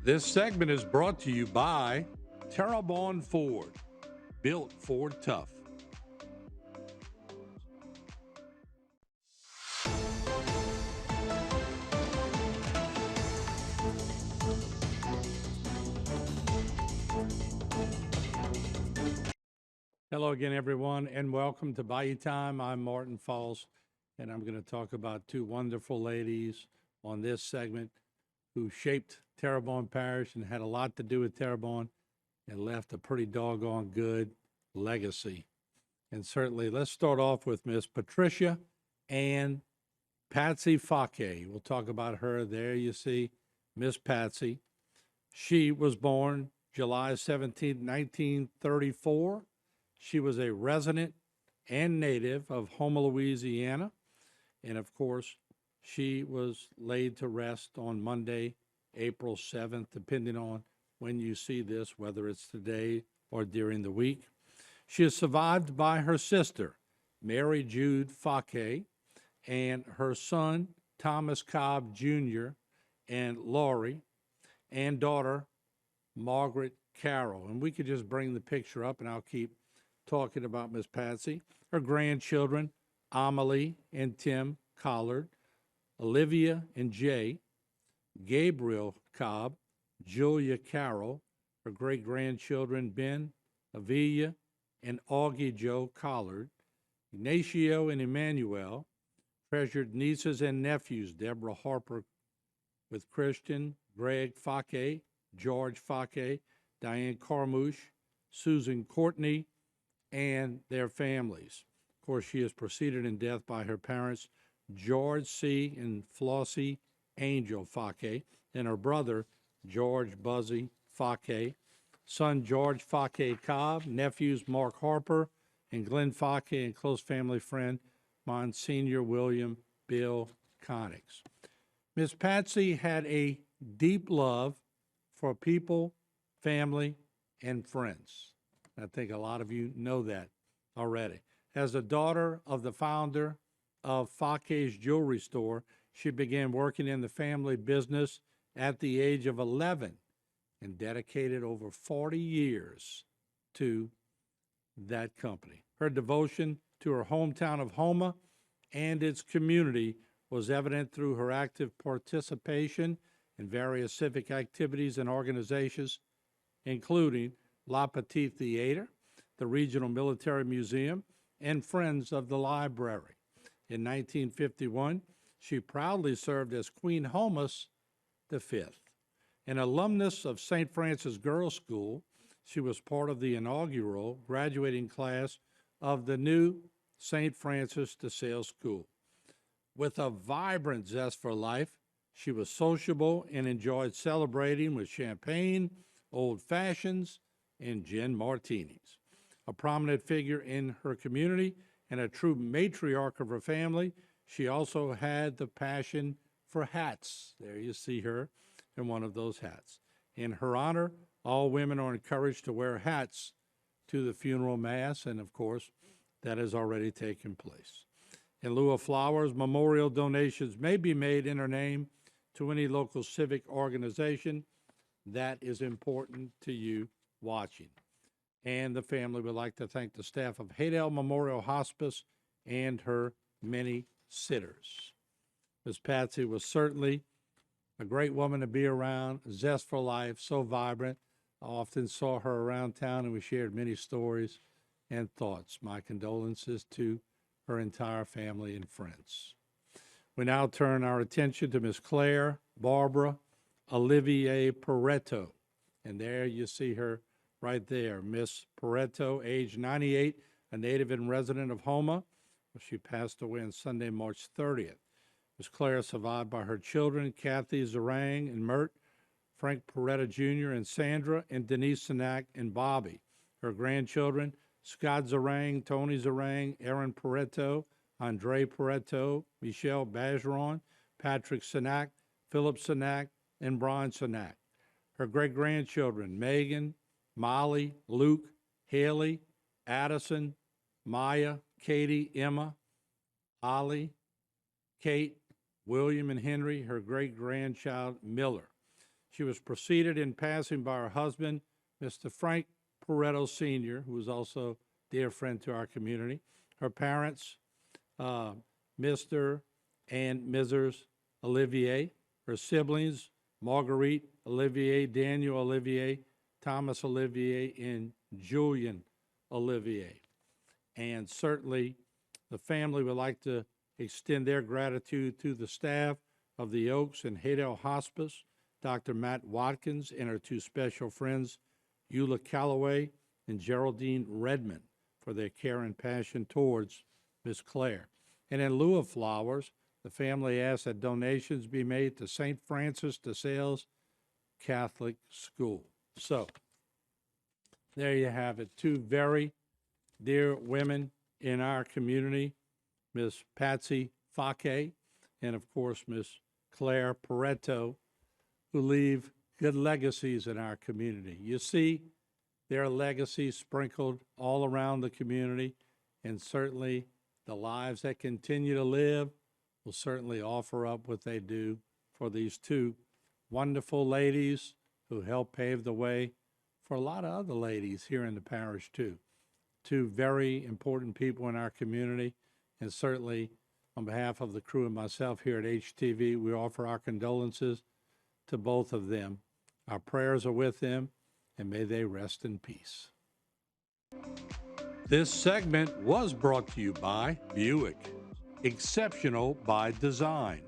This segment is brought to you by Terrebonne Ford, built Ford tough. Hello again, everyone, and welcome to Bayou Time. I'm Martin Falls, and I'm going to talk about two wonderful ladies on this segment who shaped Terrebonne Parish and had a lot to do with Terrebonne and left a pretty doggone good legacy. And certainly, let's start off with Miss Patricia and Patsy Fakier. We'll talk about her. There you see Miss Patsy. She was born July 17, 1934. She was a resident and native of Houma, Louisiana. And of course, she was laid to rest on Monday, April 7th, depending on when you see this, whether it's today or during the week. She is survived by her sister, Mary Jude Fakier, and her son, Thomas Cobb Jr., and Laurie, and daughter, Margaret Carroll. And we could just bring the picture up, and I'll keep talking about Miss Patsy. Her grandchildren, Amelie and Tim Collard, Olivia and Jay, Gabriel Cobb, Julia Carroll, her great-grandchildren, Ben, Avila, and Augie Joe Collard, Ignacio and Emmanuel, treasured nieces and nephews, Deborah Harper with Christian, Greg Fakier, George Fakier, Diane Carmouche, Susan Courtney, and their families. Of course, she is preceded in death by her parents, George C. and Flossie Angel Fakier, and her brother, George Buzzy Fakier, son George Fakier Cobb, nephews Mark Harper and Glenn Fakier, and close family friend, Monsignor William Bill Connix. Miss Patsy had a deep love for people, family, and friends. I think a lot of you know that already. As a daughter of the founder of Fakier's jewelry store, she began working in the family business at the age of 11 and dedicated over 40 years to that company. Her devotion to her hometown of Houma and its community was evident through her active participation in various civic activities and organizations, including La Petite Theater, the Regional Military Museum, and Friends of the Library. In 1951, she proudly served as Queen Homus V. An alumnus of St. Francis Girls School, she was part of the inaugural graduating class of the new St. Francis de Sales School. With a vibrant zest for life, she was sociable and enjoyed celebrating with champagne, old fashions, and gin martinis. A prominent figure in her community and a true matriarch of her family, she also had the passion for hats. There you see her in one of those hats. In her honor, all women are encouraged to wear hats to the funeral mass, and of course, that has already taken place. In lieu of flowers, memorial donations may be made in her name to any local civic organization that is important to you watching. And the family would like to thank the staff of Haydell Memorial Hospice and her many sitters. Miss Patsy was certainly a great woman to be around, zest for life, so vibrant. I often saw her around town and we shared many stories and thoughts. My condolences to her entire family and friends. We now turn our attention to Miss Claire Barbara Olivier Porretto. And there you see her right there, Miss Porretto, age 98, a native and resident of Houma. She passed away on Sunday, March 30th. Miss Claire survived by her children, Kathy Zarang and Mert, Frank Porretto Jr. and Sandra, and Denise Sinak and Bobby. Her grandchildren, Scott Zarang, Tony Zarang, Aaron Porretto, Andre Porretto, Michelle Bajeron, Patrick Sinak, Philip Sinak, and Brian Sinak. Her great-grandchildren, Megan, Molly, Luke, Haley, Addison, Maya, Katie, Emma, Ollie, Kate, William, and Henry, her great-grandchild, Miller. She was preceded in passing by her husband, Mr. Frank Porretto Sr., who was also a dear friend to our community. Her parents, Mr. and Mrs. Olivier. Her siblings, Marguerite Olivier, Daniel Olivier, Thomas Olivier, and Julian Olivier. And certainly the family would like to extend their gratitude to the staff of the Oaks and Haydell Hospice, Dr. Matt Watkins, and her two special friends, Eula Calloway and Geraldine Redmond, for their care and passion towards Miss Claire. And in lieu of flowers, the family asked that donations be made to St. Francis de Sales Catholic School. So, there you have it. Two very dear women in our community, Miss Patsy Fakier and, of course, Miss Claire Porretto, who leave good legacies in our community. You see their legacies sprinkled all around the community, and certainly the lives that continue to live will certainly offer up what they do for these two wonderful ladies who helped pave the way for a lot of other ladies here in the parish too. Two very important people in our community, and certainly on behalf of the crew and myself here at HTV, we offer our condolences to both of them. Our prayers are with them, and may they rest in peace. This segment was brought to you by Buick, exceptional by design.